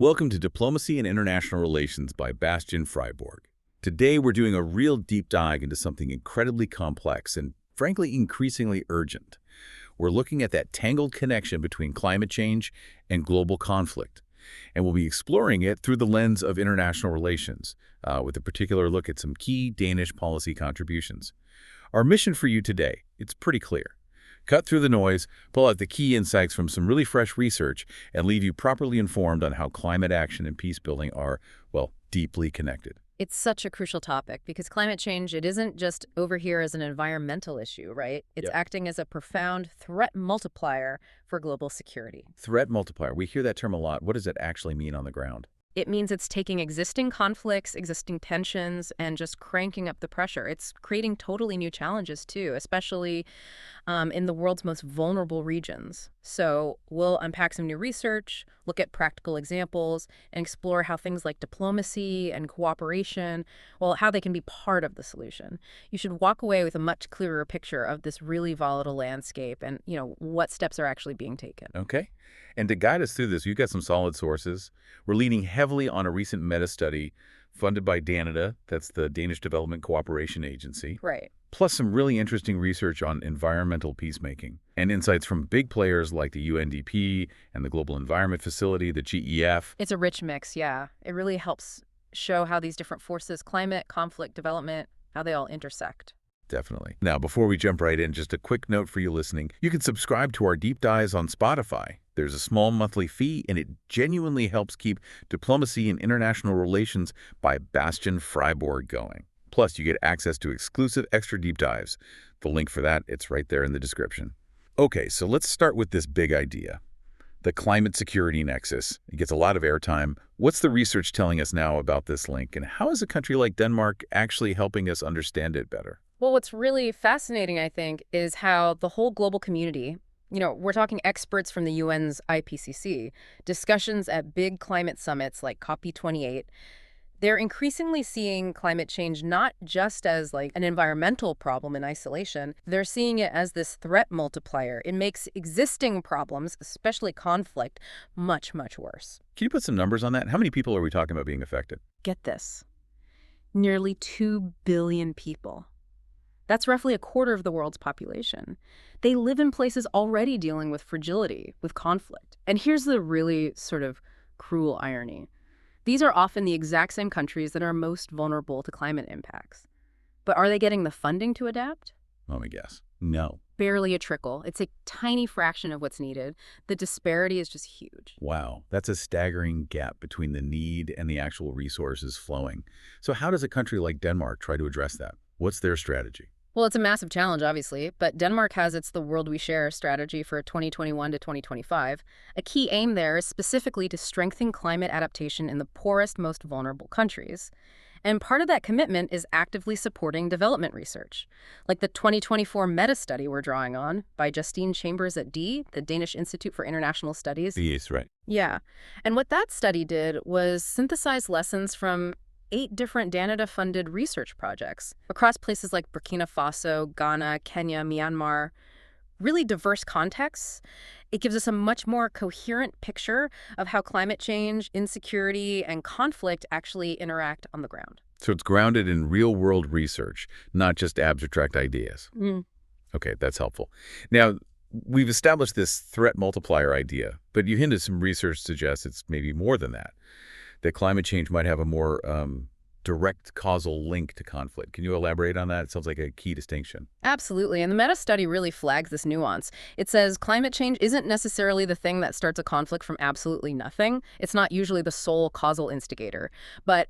Welcome to Diplomacy and International Relations by Bastian Freiburg. Today we're doing a real deep dive into something incredibly complex and, frankly, increasingly urgent. We're looking at that tangled connection between climate change and global conflict, and we'll be exploring it through the lens of international relations, with a particular look at some key Danish policy contributions. Our mission for you today, it's pretty clear. Cut through the noise, pull out the key insights from some really fresh research, and leave you properly informed on how climate action and peacebuilding are, well, deeply connected. It's such a crucial topic because climate change, it isn't just over here as an environmental issue, right? It's Yep. acting as a profound threat multiplier for global security. Threat multiplier. We hear that term a lot. What does it actually mean on the ground? It means it's taking existing conflicts, existing tensions, and just cranking up the pressure. It's creating totally new challenges, too, especially in the world's most vulnerable regions. So we'll unpack some new research, look at practical examples, and explore how things like diplomacy and cooperation, well, how they can be part of the solution. You should walk away with a much clearer picture of this really volatile landscape and, what steps are actually being taken. Okay. And to guide us through this, you've got some solid sources. We're leaning heavily on a recent meta-study funded by DANIDA, that's the Danish Development Cooperation Agency, Right. plus some really interesting research on environmental peacemaking and insights from big players like the UNDP and the Global Environment Facility, the GEF. It's a rich mix, yeah. It really helps show how these different forces, climate, conflict, development, how they all intersect. Definitely. Now, before we jump right in, just a quick note for you listening. You can subscribe to our deep dives on Spotify. There's a small monthly fee, and it genuinely helps keep Diplomacy and International Relations by Bastian Freiburg going. Plus, you get access to exclusive extra deep dives. The link for that, it's right there in the description. Okay, so let's start with this big idea. The climate security nexus. It gets a lot of airtime. What's the research telling us now about this link, and how is a country like Denmark actually helping us understand it better? Well, what's really fascinating, I think, is how the whole global community, we're talking experts from the UN's IPCC, discussions at big climate summits like COP28, they're increasingly seeing climate change not just as like an environmental problem in isolation. They're seeing it as this threat multiplier. It makes existing problems, especially conflict, much, much worse. Can you put some numbers on that? How many people are we talking about being affected? Get this. Nearly 2 billion people. That's roughly a quarter of the world's population. They live in places already dealing with fragility, with conflict. And here's the really sort of cruel irony. These are often the exact same countries that are most vulnerable to climate impacts. But are they getting the funding to adapt? Let me guess. No. Barely a trickle. It's a tiny fraction of what's needed. The disparity is just huge. Wow, that's a staggering gap between the need and the actual resources flowing. So how does a country like Denmark try to address that? What's their strategy? Well, it's a massive challenge, obviously, but Denmark has its The World We Share strategy for 2021 to 2025. A key aim there is specifically to strengthen climate adaptation in the poorest, most vulnerable countries. And part of that commitment is actively supporting development research, like the 2024 meta-study we're drawing on by Justine Chambers at the Danish Institute for International Studies. Yes, right. Yeah. And what that study did was synthesize lessons from 8 different DANIDA-funded research projects across places like Burkina Faso, Ghana, Kenya, Myanmar, really diverse contexts. It gives us a much more coherent picture of how climate change, insecurity, and conflict actually interact on the ground. So it's grounded in real-world research, not just abstract ideas. Okay, that's helpful. Now, we've established this threat multiplier idea, but you hinted some research suggests it's maybe more than that climate change might have a more direct causal link to conflict. Can you elaborate on that? It sounds like a key distinction. Absolutely. And the meta-study really flags this nuance. It says climate change isn't necessarily the thing that starts a conflict from absolutely nothing. It's not usually the sole causal instigator.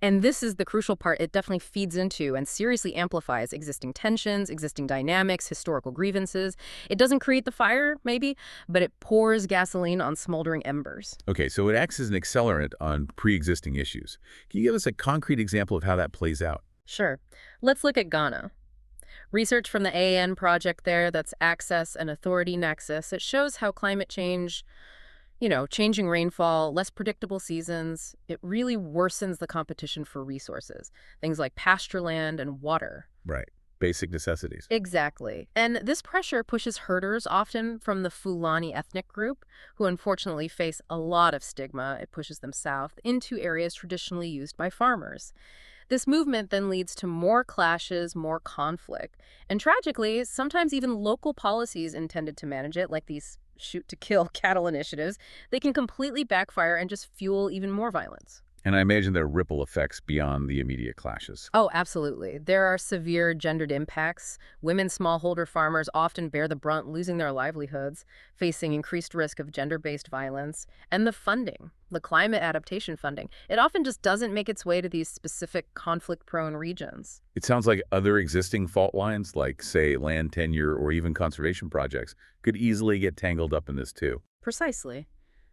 And this is the crucial part, it definitely feeds into and seriously amplifies existing tensions, existing dynamics, historical grievances. It doesn't create the fire, maybe, but it pours gasoline on smoldering embers. Okay, so it acts as an accelerant on pre-existing issues. Can you give us a concrete example of how that plays out? Sure. Let's look at Ghana. Research from the AAN project there, that's Access and Authority Nexus, it shows how climate change, changing rainfall, less predictable seasons, it really worsens the competition for resources, things like pasture land and water. Right. basic necessities. Exactly. And this pressure pushes herders, often from the Fulani ethnic group, who unfortunately face a lot of stigma. It pushes them south into areas traditionally used by farmers. This movement then leads to more clashes, more conflict, and tragically, sometimes even local policies intended to manage it, like these shoot-to-kill cattle initiatives, they can completely backfire and just fuel even more violence. And I imagine there are ripple effects beyond the immediate clashes. Oh, absolutely. There are severe gendered impacts. Women smallholder farmers often bear the brunt, losing their livelihoods, facing increased risk of gender-based violence. And the funding, the climate adaptation funding, it often just doesn't make its way to these specific conflict-prone regions. It sounds like other existing fault lines, like, say, land tenure or even conservation projects, could easily get tangled up in this too. Precisely.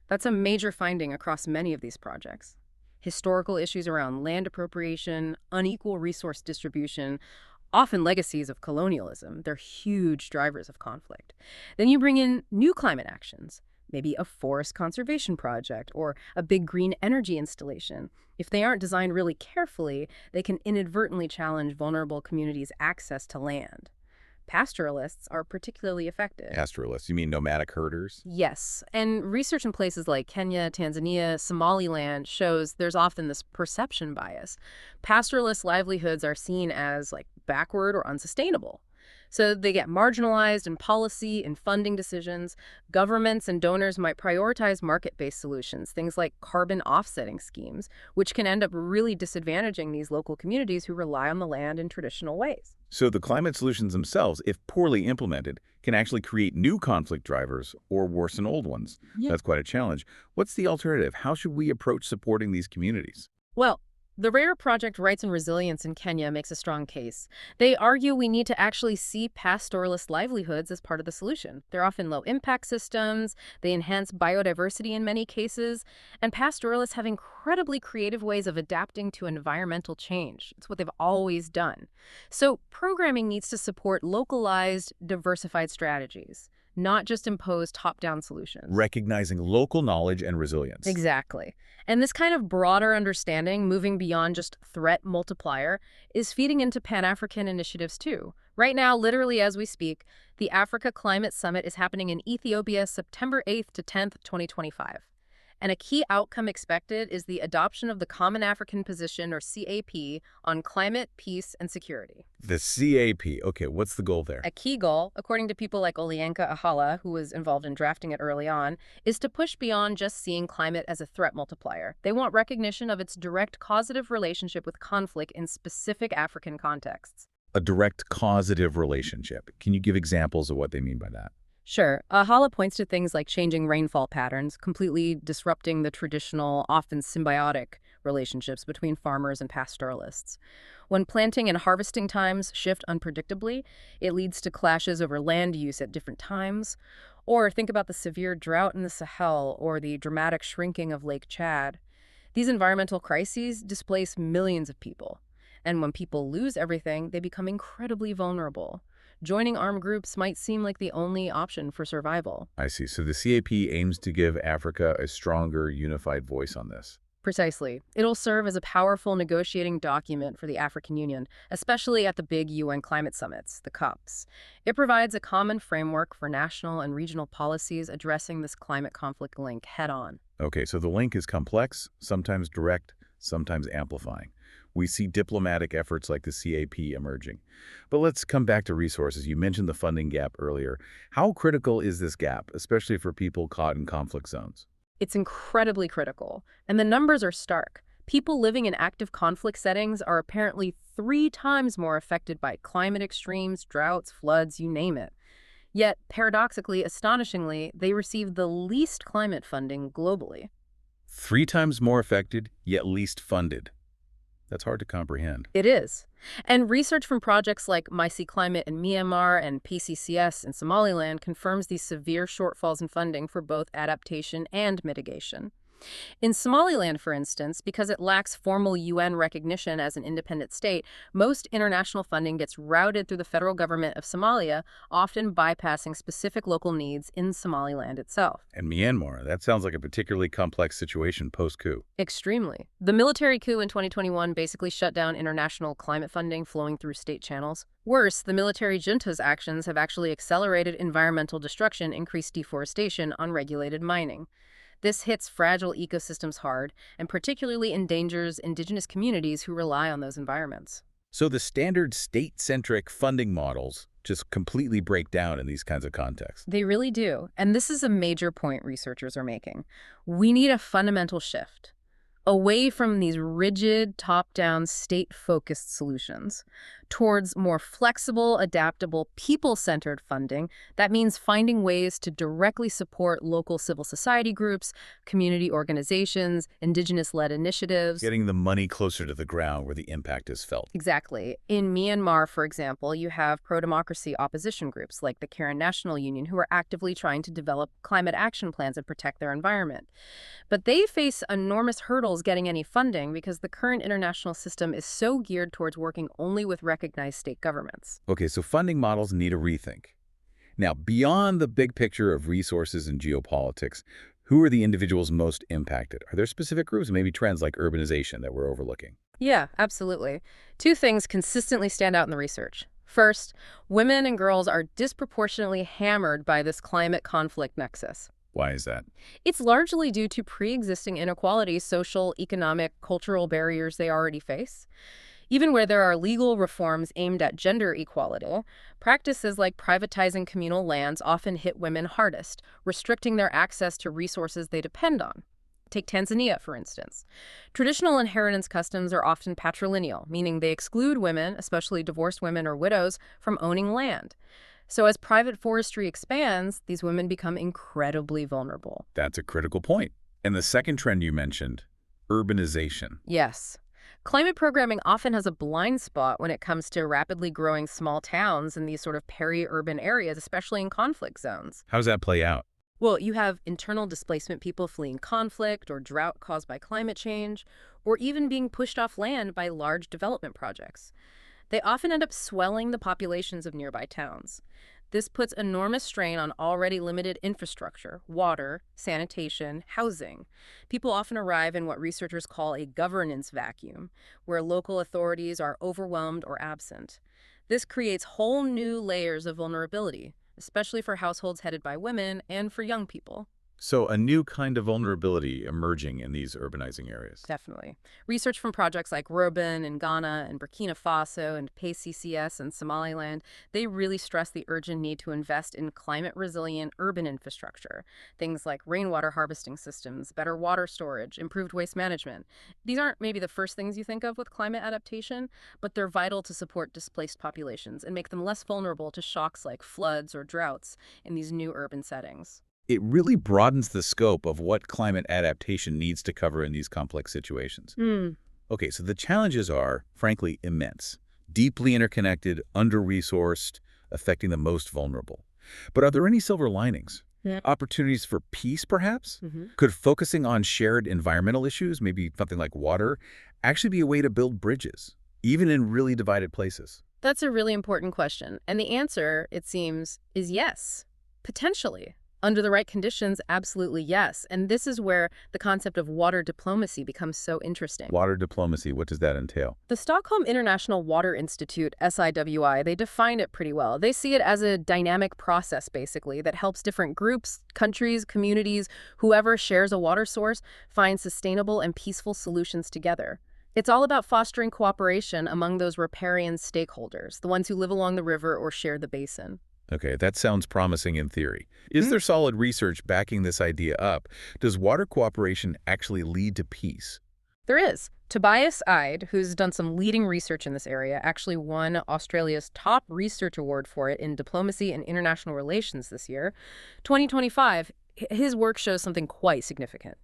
That's a major finding across many of these projects. Historical issues around land appropriation, unequal resource distribution, often legacies of colonialism. They're huge drivers of conflict. Then you bring in new climate actions, maybe a forest conservation project or a big green energy installation. If they aren't designed really carefully, they can inadvertently challenge vulnerable communities' access to land. Pastoralists are particularly affected. Pastoralists, you mean nomadic herders? Yes, and research in places like Kenya, Tanzania, Somaliland shows there's often this perception bias. Pastoralist livelihoods are seen as backward or unsustainable. So they get marginalized in policy and funding decisions. Governments and donors might prioritize market-based solutions, things like carbon offsetting schemes, which can end up really disadvantaging these local communities who rely on the land in traditional ways. So the climate solutions themselves, if poorly implemented, can actually create new conflict drivers or worsen old ones. Yeah. That's quite a challenge. What's the alternative? How should we approach supporting these communities? Well, the Rare Project Rights and Resilience in Kenya makes a strong case. They argue we need to actually see pastoralist livelihoods as part of the solution. They're often low-impact systems, they enhance biodiversity in many cases, and pastoralists have incredibly creative ways of adapting to environmental change. It's what they've always done. So programming needs to support localized, diversified strategies, not just impose top-down solutions. Recognizing local knowledge and resilience. Exactly. And this kind of broader understanding, moving beyond just threat multiplier, is feeding into Pan-African initiatives too. Right now, literally as we speak, the Africa Climate Summit is happening in Ethiopia September 8th to 10th, 2025. And a key outcome expected is the adoption of the Common African Position, or CAP, on climate, peace, and security. The CAP. Okay, what's the goal there? A key goal, according to people like Olienka Ahala, who was involved in drafting it early on, is to push beyond just seeing climate as a threat multiplier. They want recognition of its direct causative relationship with conflict in specific African contexts. A direct causative relationship. Can you give examples of what they mean by that? Sure. Ahala points to things like changing rainfall patterns, completely disrupting the traditional, often symbiotic relationships between farmers and pastoralists. When planting and harvesting times shift unpredictably, it leads to clashes over land use at different times. Or think about the severe drought in the Sahel or the dramatic shrinking of Lake Chad. These environmental crises displace millions of people. And when people lose everything, they become incredibly vulnerable. Joining armed groups might seem like the only option for survival. I see. So the CAP aims to give Africa a stronger, unified voice on this. Precisely. It'll serve as a powerful negotiating document for the African Union, especially at the big UN climate summits, the COPs. It provides a common framework for national and regional policies addressing this climate conflict link head-on. Okay, so the link is complex, sometimes direct, sometimes amplifying. We see diplomatic efforts like the CAP emerging. But let's come back to resources. You mentioned the funding gap earlier. How critical is this gap, especially for people caught in conflict zones? It's incredibly critical, and the numbers are stark. People living in active conflict settings are apparently 3 times more affected by climate extremes, droughts, floods, you name it. Yet, paradoxically, astonishingly, they receive the least climate funding globally. 3 times more affected, yet least funded. That's hard to comprehend. It is. And research from projects like My Sea Climate in Myanmar and PCCS in Somaliland confirms these severe shortfalls in funding for both adaptation and mitigation. In Somaliland, for instance, because it lacks formal UN recognition as an independent state, most international funding gets routed through the federal government of Somalia, often bypassing specific local needs in Somaliland itself. And Myanmar, that sounds like a particularly complex situation post-coup. Extremely. The military coup in 2021 basically shut down international climate funding flowing through state channels. Worse, the military junta's actions have actually accelerated environmental destruction, increased deforestation, unregulated mining. This hits fragile ecosystems hard and particularly endangers indigenous communities who rely on those environments. So the standard state-centric funding models just completely break down in these kinds of contexts. They really do. And this is a major point researchers are making. We need a fundamental shift away from these rigid, top-down, state-focused solutions towards more flexible, adaptable, people-centered funding. That means finding ways to directly support local civil society groups, community organizations, indigenous-led initiatives. Getting the money closer to the ground where the impact is felt. Exactly. In Myanmar, for example, you have pro-democracy opposition groups like the Karen National Union who are actively trying to develop climate action plans and protect their environment. But they face enormous hurdles getting any funding because the current international system is so geared towards working only with recognized state governments. Okay, so funding models need a rethink. Now, beyond the big picture of resources and geopolitics, who are the individuals most impacted? Are there specific groups, maybe trends like urbanization that we're overlooking? Yeah, absolutely. Two things consistently stand out in the research. First, women and girls are disproportionately hammered by this climate conflict nexus. Why is that? It's largely due to pre-existing inequalities, social, economic, cultural barriers they already face. Even where there are legal reforms aimed at gender equality, practices like privatizing communal lands often hit women hardest, restricting their access to resources they depend on. Take Tanzania, for instance. Traditional inheritance customs are often patrilineal, meaning they exclude women, especially divorced women or widows, from owning land. So as private forestry expands, these women become incredibly vulnerable. That's a critical point. And the second trend you mentioned, urbanization. Yes. Climate programming often has a blind spot when it comes to rapidly growing small towns in these sort of peri-urban areas, especially in conflict zones. How does that play out? Well, you have internal displacement people fleeing conflict or drought caused by climate change, or even being pushed off land by large development projects. They often end up swelling the populations of nearby towns. This puts enormous strain on already limited infrastructure, water, sanitation, housing. People often arrive in what researchers call a governance vacuum, where local authorities are overwhelmed or absent. This creates whole new layers of vulnerability, especially for households headed by women and for young people. So a new kind of vulnerability emerging in these urbanizing areas. Definitely. Research from projects like Reuben in Ghana and Burkina Faso and PACCS in Somaliland, they really stress the urgent need to invest in climate-resilient urban infrastructure. Things like rainwater harvesting systems, better water storage, improved waste management. These aren't maybe the first things you think of with climate adaptation, but they're vital to support displaced populations and make them less vulnerable to shocks like floods or droughts in these new urban settings. It really broadens the scope of what climate adaptation needs to cover in these complex situations. Okay, so the challenges are, frankly, immense, deeply interconnected, under-resourced, affecting the most vulnerable. But are there any silver linings? Yeah. Opportunities for peace, perhaps? Could focusing on shared environmental issues, maybe something like water, actually be a way to build bridges, even in really divided places? That's a really important question. And the answer, it seems, is yes, potentially. Under the right conditions, absolutely yes. And this is where the concept of water diplomacy becomes so interesting. Water diplomacy, what does that entail? The Stockholm International Water Institute, SIWI, they define it pretty well. They see it as a dynamic process, basically, that helps different groups, countries, communities, whoever shares a water source, find sustainable and peaceful solutions together. It's all about fostering cooperation among those riparian stakeholders, the ones who live along the river or share the basin. Okay, that sounds promising in theory. Is there solid research backing this idea up? Does water cooperation actually lead to peace? There is. Tobias Eid, who's done some leading research in this area, actually won Australia's top research award for it in diplomacy and international relations this year. 2025, his work shows something quite significant.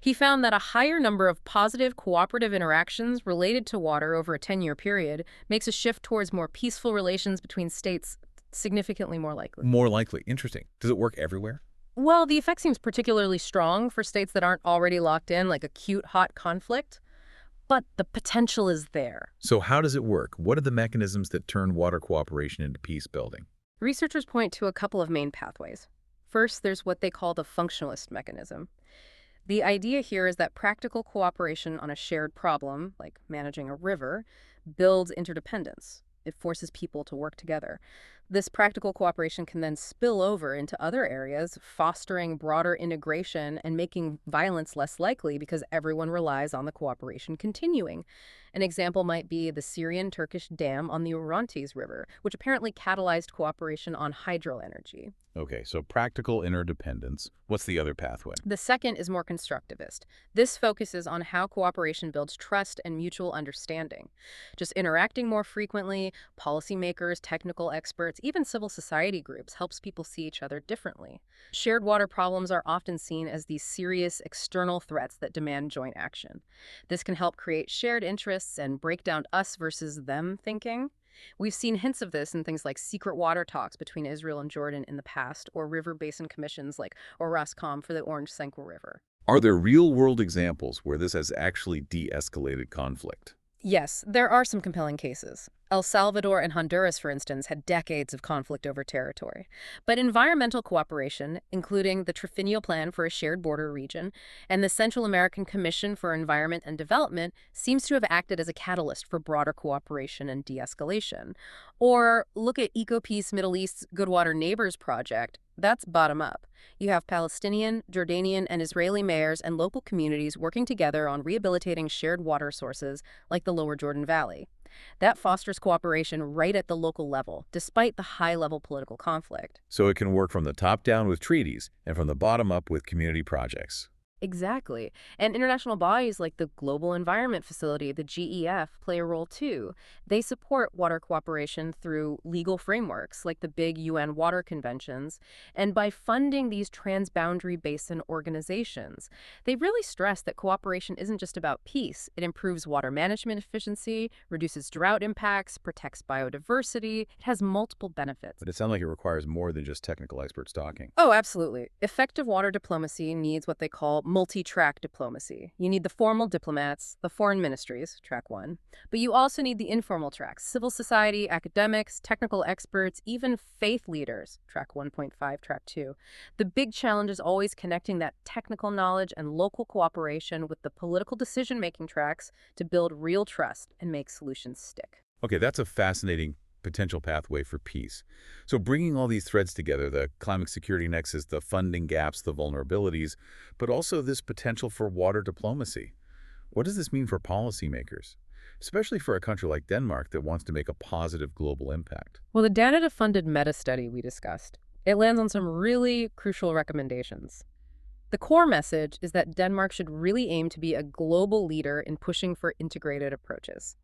He found that a higher number of positive cooperative interactions related to water over a 10-year period makes a shift towards more peaceful relations between states significantly more likely. More likely. Interesting. Does it work everywhere? Well, the effect seems particularly strong for states that aren't already locked in, like acute hot conflict, but the potential is there. So how does it work? What are the mechanisms that turn water cooperation into peace building? Researchers point to a couple of main pathways. First, there's what they call the functionalist mechanism. The idea here is that practical cooperation on a shared problem, like managing a river, builds interdependence. It forces people to work together. This practical cooperation can then spill over into other areas, fostering broader integration and making violence less likely because everyone relies on the cooperation continuing. An example might be the Syrian-Turkish dam on the Orontes River, which apparently catalyzed cooperation on hydroenergy. Okay, so practical interdependence. What's the other pathway? The second is more constructivist. This focuses on how cooperation builds trust and mutual understanding. Just interacting more frequently, policymakers, technical experts, even civil society groups helps people see each other differently. Shared water problems are often seen as these serious external threats that demand joint action. This can help create shared interests and break down us versus them thinking. We've seen hints of this in things like secret water talks between Israel and Jordan in the past, or river basin commissions like Orascom for the Orange Sanquo River. Are there real-world examples where this has actually de-escalated conflict? Yes, there are some compelling cases. El Salvador and Honduras, for instance, had decades of conflict over territory. But environmental cooperation, including the Trifinio Plan for a Shared Border Region and the Central American Commission for Environment and Development, seems to have acted as a catalyst for broader cooperation and de-escalation. Or look at EcoPeace Middle East's Goodwater Neighbors Project. That's bottom-up. You have Palestinian, Jordanian, and Israeli mayors and local communities working together on rehabilitating shared water sources like the Lower Jordan Valley. That fosters cooperation right at the local level, despite the high-level political conflict. So it can work from the top down with treaties and from the bottom up with community projects. Exactly. And international bodies like the Global Environment Facility, the GEF, play a role too. They support water cooperation through legal frameworks like the big UN water conventions, and by funding these transboundary basin organizations. They really stress that cooperation isn't just about peace. It improves water management efficiency, reduces drought impacts, protects biodiversity. It has multiple benefits. But it sounds like it requires more than just technical experts talking. Oh, absolutely. Effective water diplomacy needs what they call multi-track diplomacy. You need the formal diplomats, the foreign ministries, track 1, but you also need the informal tracks, civil society, academics, technical experts, even faith leaders, track 1.5, track 2. The big challenge is always connecting that technical knowledge and local cooperation with the political decision-making tracks to build real trust and make solutions stick. Okay, that's a fascinating potential pathway for peace. So bringing all these threads together, the climate security nexus, the funding gaps, the vulnerabilities, but also this potential for water diplomacy. What does this mean for policymakers, especially for a country like Denmark that wants to make a positive global impact? Well, the Danida-funded meta-study we discussed, it lands on some really crucial recommendations. The core message is that Denmark should really aim to be a global leader in pushing for integrated approaches.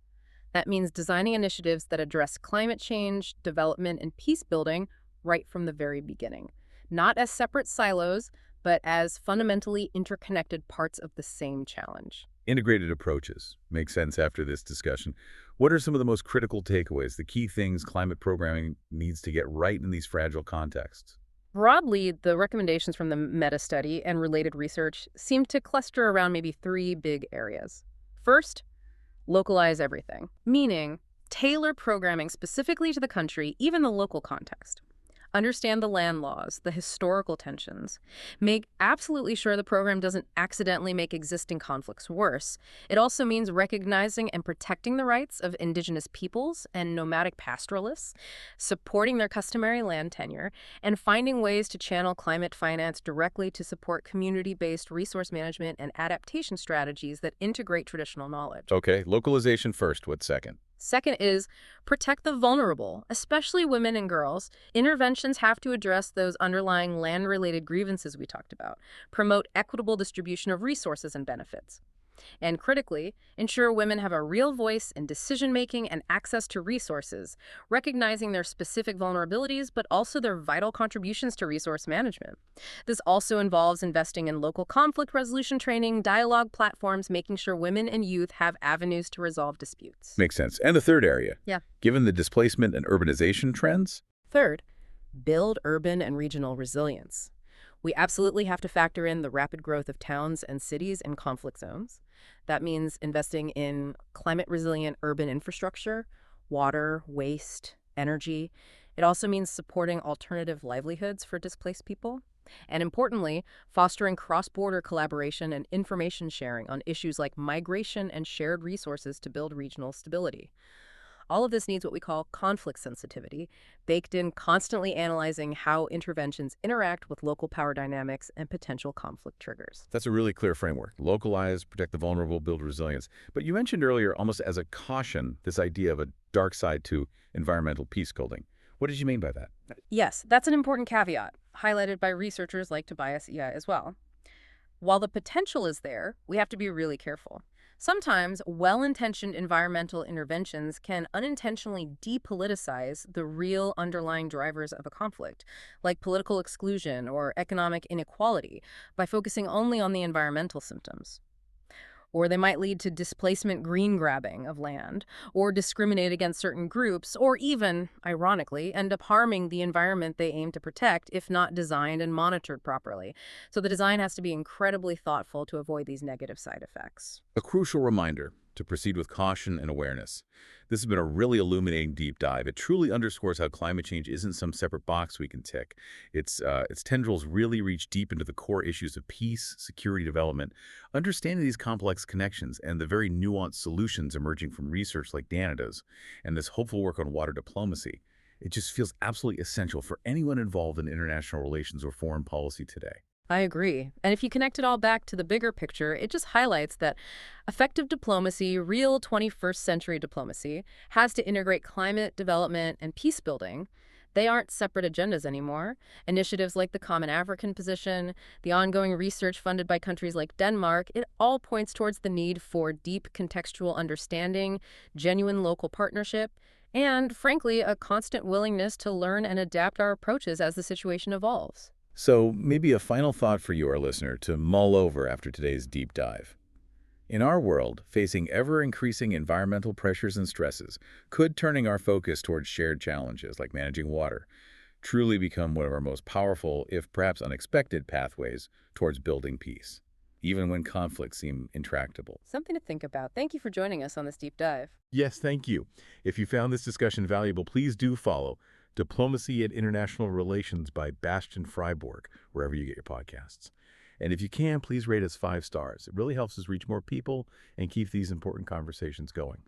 That means designing initiatives that address climate change, development, and peace building right from the very beginning. Not as separate silos, but as fundamentally interconnected parts of the same challenge. Integrated approaches make sense after this discussion. What are some of the most critical takeaways, the key things climate programming needs to get right in these fragile contexts? Broadly, the recommendations from the meta-study and related research seem to cluster around maybe 3 big areas. First, localize everything, meaning tailor programming specifically to the country, even the local context. Understand the land laws, the historical tensions. Make absolutely sure the program doesn't accidentally make existing conflicts worse. It also means recognizing and protecting the rights of indigenous peoples and nomadic pastoralists, supporting their customary land tenure, and finding ways to channel climate finance directly to support community-based resource management and adaptation strategies that integrate traditional knowledge. Okay, localization first. What's second? Second is protect the vulnerable, especially women and girls. Interventions have to address those underlying land-related grievances we talked about, promote equitable distribution of resources and benefits. And critically, ensure women have a real voice in decision-making and access to resources, recognizing their specific vulnerabilities, but also their vital contributions to resource management. This also involves investing in local conflict resolution training, dialogue platforms, making sure women and youth have avenues to resolve disputes. Makes sense. And the third area? Yeah. Given the displacement and urbanization trends? Third, build urban and regional resilience. We absolutely have to factor in the rapid growth of towns and cities in conflict zones. That means investing in climate-resilient urban infrastructure, water, waste, energy. It also means supporting alternative livelihoods for displaced people. And importantly, fostering cross-border collaboration and information sharing on issues like migration and shared resources to build regional stability. All of this needs what we call conflict sensitivity, baked in constantly analyzing how interventions interact with local power dynamics and potential conflict triggers. That's a really clear framework. Localize, protect the vulnerable, build resilience. But you mentioned earlier, almost as a caution, this idea of a dark side to environmental peacebuilding. What did you mean by that? Yes, that's an important caveat, highlighted by researchers like Tobias Ea as well. While the potential is there, we have to be really careful. Sometimes well-intentioned environmental interventions can unintentionally depoliticize the real underlying drivers of a conflict, like political exclusion or economic inequality, by focusing only on the environmental symptoms. Or they might lead to displacement green grabbing of land, or discriminate against certain groups, or even, ironically, end up harming the environment they aim to protect if not designed and monitored properly. So the design has to be incredibly thoughtful to avoid these negative side effects. A crucial reminder to proceed with caution and awareness. This has been a really illuminating deep dive. It truly underscores how climate change isn't some separate box we can tick. Its tendrils really reach deep into the core issues of peace, security, development. Understanding these complex connections and the very nuanced solutions emerging from research like Dana does, and this hopeful work on water diplomacy, it just feels absolutely essential for anyone involved in international relations or foreign policy today. I agree. And if you connect it all back to the bigger picture, it just highlights that effective diplomacy, real 21st century diplomacy, has to integrate climate development and peace building. They aren't separate agendas anymore. Initiatives like the Common African Position, the ongoing research funded by countries like Denmark, it all points towards the need for deep contextual understanding, genuine local partnership, and, frankly, a constant willingness to learn and adapt our approaches as the situation evolves. So maybe a final thought for you, our listener, to mull over after today's deep dive. In our world, facing ever-increasing environmental pressures and stresses, could turning our focus towards shared challenges like managing water truly become one of our most powerful, if perhaps unexpected, pathways towards building peace, even when conflicts seem intractable? Something to think about. Thank you for joining us on this deep dive. Yes, thank you. If you found this discussion valuable, please do follow Diplomacy and International Relations by Bastian Freiburg, wherever you get your podcasts. And if you can, please rate us 5 stars. It really helps us reach more people and keep these important conversations going.